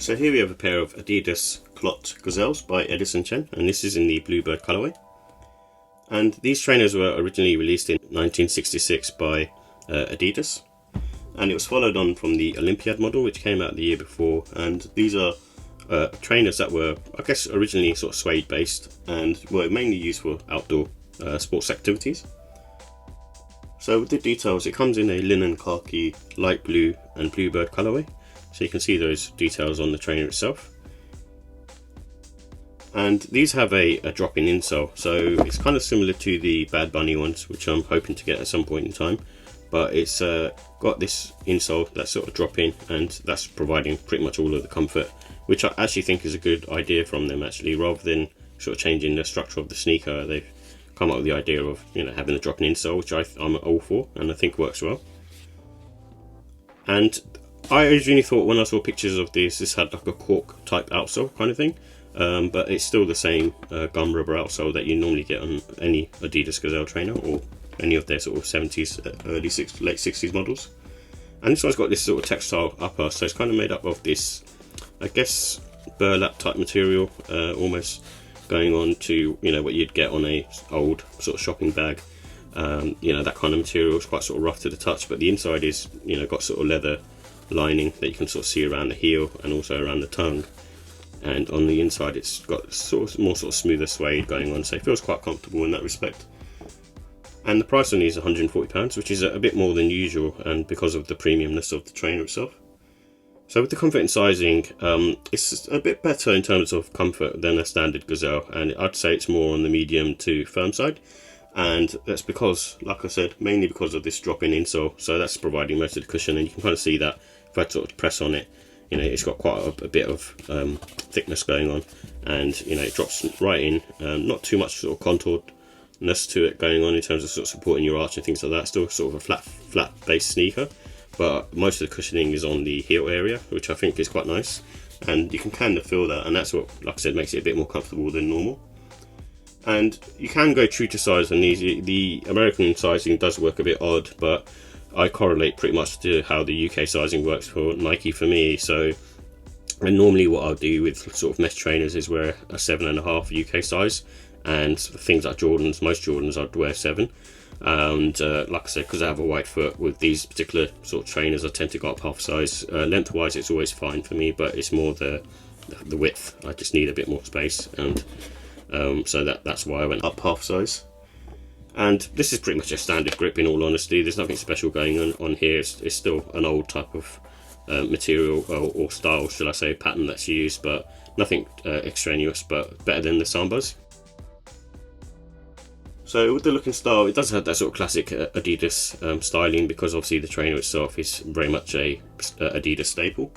So here we have a pair of Adidas Clot Gazelles by Edison Chen, and this is in the Bluebird colorway. And these trainers were originally released in 1966 by Adidas, and it was followed on from the Olympiad model, which came out the year before. And these are trainers that were, I guess, originally sort of suede based and were mainly used for outdoor sports activities. So with the details, it comes in a linen, khaki, light blue and bluebird colorway. So you can see those details on the trainer itself. And these have a drop-in insole, so it's kind of similar to the Bad Bunny ones, which I'm hoping to get at some point in time. But it's got this insole that's sort of drop-in, and that's providing pretty much all of the comfort, which I actually think is a good idea from them actually. Rather than sort of changing the structure of the sneaker, they've come up with the idea of, you know, having a drop-in insole, which I'm all for, and I think works well. And I originally thought when I saw pictures of this had like a cork type outsole kind of thing, but it's still the same gum rubber outsole that you normally get on any Adidas Gazelle trainer or any of their sort of 70s, late 60s models. And this one's got this sort of textile upper, so it's kind of made up of this, I guess, burlap type material, almost going on to, you know, what you'd get on a old sort of shopping bag. You know, that kind of material. Is quite sort of rough to the touch, but the inside is, you know, got sort of leather lining that you can sort of see around the heel and also around the tongue. And on the inside it's got sort of more sort of smoother suede going on, so it feels quite comfortable in that respect. And the price on these is £140, which is a bit more than usual, and because of the premiumness of the trainer itself. So with the comfort and sizing, it's a bit better in terms of comfort than a standard Gazelle, and I'd say it's more on the medium to firm side. And that's because, like I said, mainly because of this drop-in insole, so that's providing most of the cushion, and you can kind of see that if I sort of press on it, you know, it's got quite a bit of thickness going on, and you know, it drops right in. Not too much sort of contouredness to it going on in terms of sort of supporting your arch and things like that. Still sort of a flat base sneaker, but most of the cushioning is on the heel area, which I think is quite nice, and you can kind of feel that, and that's what, like I said, makes it a bit more comfortable than normal. And you can go true to size on these. The American sizing does work a bit odd, but I correlate pretty much to how the UK sizing works for Nike for me. So, and normally what I'll do with sort of mesh trainers is wear a 7.5 UK size, and things like Jordans, most Jordans I'd wear 7. And like I said, because I have a wide foot, with these particular sort of trainers I tend to go up half size. Lengthwise it's always fine for me, but it's more the width. I just need a bit more space, and so that's why I went up half size. And this is pretty much a standard grip, in all honesty. There's nothing special going on here. It's still an old type of material or style, should I say, pattern that's used, but nothing extraneous, but better than the Sambas. So with the look and style, it does have that sort of classic Adidas styling, because obviously the trainer itself is very much a Adidas staple.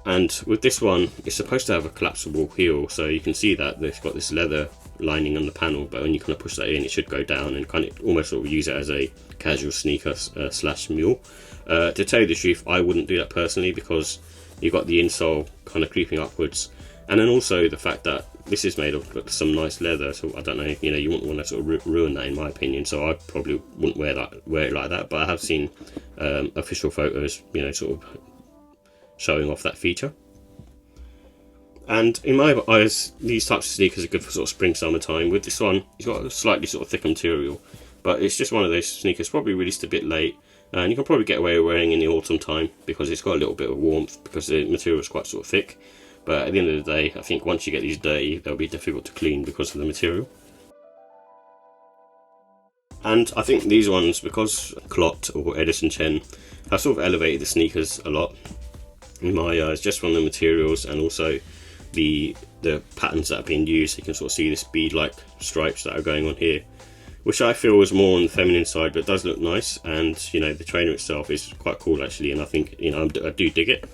And with this one, it's supposed to have a collapsible heel, so you can see that it's got this leather lining on the panel, but when you kind of push that in, it should go down and kind of almost sort of use it as a casual sneaker slash mule. To tell you the truth, I wouldn't do that personally, because you've got the insole kind of creeping upwards, and then also the fact that this is made of some nice leather, so I don't know, you know, you wouldn't want to sort of ruin that, in my opinion. So I probably wouldn't wear it like that, but I have seen official photos, you know, sort of showing off that feature. And in my eyes, these types of sneakers are good for sort of spring, summertime. With this one, it's got a slightly sort of thicker material, but it's just one of those sneakers probably released a bit late, and you can probably get away with wearing in the autumn time because it's got a little bit of warmth, because the material is quite sort of thick. But at the end of the day, I think once you get these dirty, they'll be difficult to clean because of the material. And I think these ones, because Clot or Edison Chen have sort of elevated the sneakers a lot in my eyes, just from the materials and also the patterns that are being used. You can sort of see this bead-like stripes that are going on here, which I feel is more on the feminine side, but it does look nice. And you know, the trainer itself is quite cool actually, and I think, you know, I do dig it.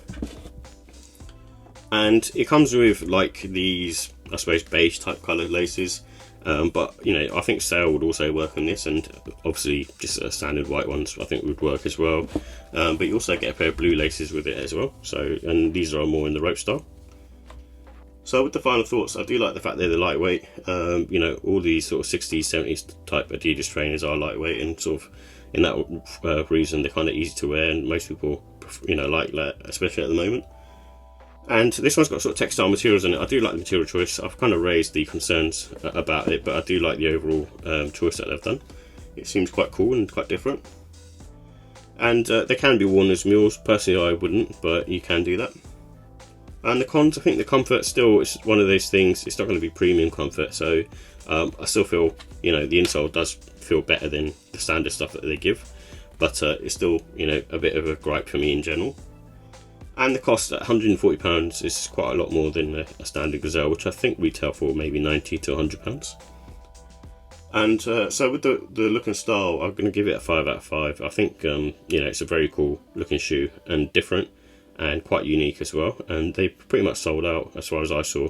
And it comes with like these, I suppose, beige type colour laces, but you know, I think sail would also work on this, and obviously just standard white ones I think would work as well. But you also get a pair of blue laces with it as well. So, and these are more in the rope style. So with the final thoughts, I do like the fact that they're lightweight. You know, all these sort of 60s, 70s type Adidas trainers are lightweight, and sort of in that reason they're kind of easy to wear, and most people, you know, like that, especially at the moment. And this one's got sort of textile materials in it. I do like the material choice. I've kind of raised the concerns about it, but I do like the overall choice that they've done. It seems quite cool and quite different. And they can be worn as mules. Personally, I wouldn't, but you can do that. And the cons, I think the comfort still is one of those things. It's not going to be premium comfort, so I still feel, you know, the insole does feel better than the standard stuff that they give, but it's still, you know, a bit of a gripe for me in general. And the cost at £140 is quite a lot more than a standard Gazelle, which I think retail for maybe £90 to £100. And so with the look and style, I'm going to give it a 5 out of 5. I think you know, it's a very cool looking shoe and different and quite unique as well. And they pretty much sold out as far as I saw,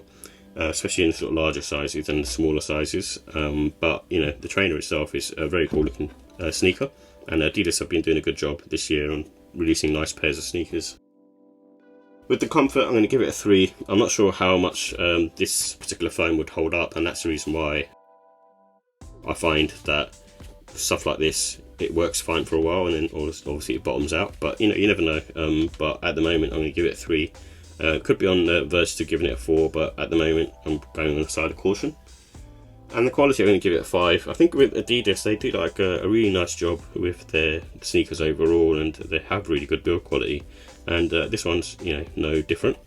especially in the sort of larger sizes and the smaller sizes. But you know, the trainer itself is a very cool looking sneaker, and Adidas have been doing a good job this year on releasing nice pairs of sneakers. With the comfort, I'm going to give it a 3. I'm not sure how much this particular foam would hold up, and that's the reason why I find that stuff like this, it works fine for a while and then obviously it bottoms out, but you know, you never know. But at the moment I'm going to give it a 3. Could be on the verge to giving it a 4, but at the moment I'm going on the side of caution. And the quality, I'm going to give it a 5. I think with Adidas, they do like a really nice job with their sneakers overall, and they have really good build quality, and this one's, you know, no different.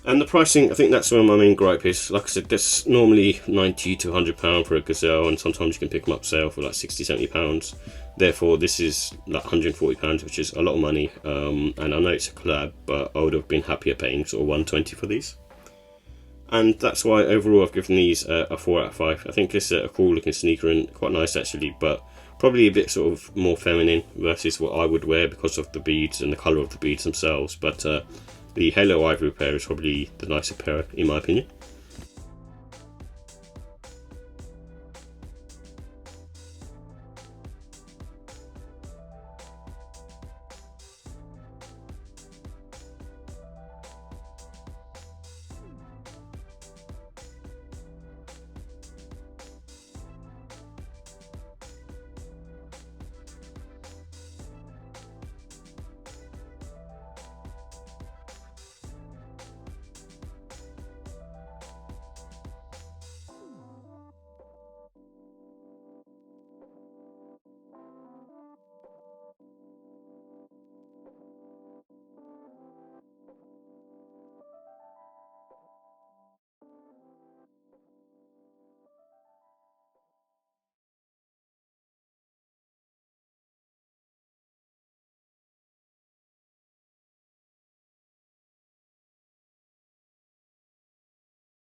And the pricing, I think that's where my main gripe is. Like I said, that's normally £90 to £100 for a Gazelle, and sometimes you can pick them up sale for like £60, £70. Therefore, this is like £140, which is a lot of money. And I know it's a collab, but I would have been happier paying sort of £120 for these. And that's why overall I've given these a 4 out of 5. I think it's a cool looking sneaker and quite nice actually, but probably a bit sort of more feminine versus what I would wear because of the beads and the colour of the beads themselves. But the Halo Ivory pair is probably the nicer pair in my opinion.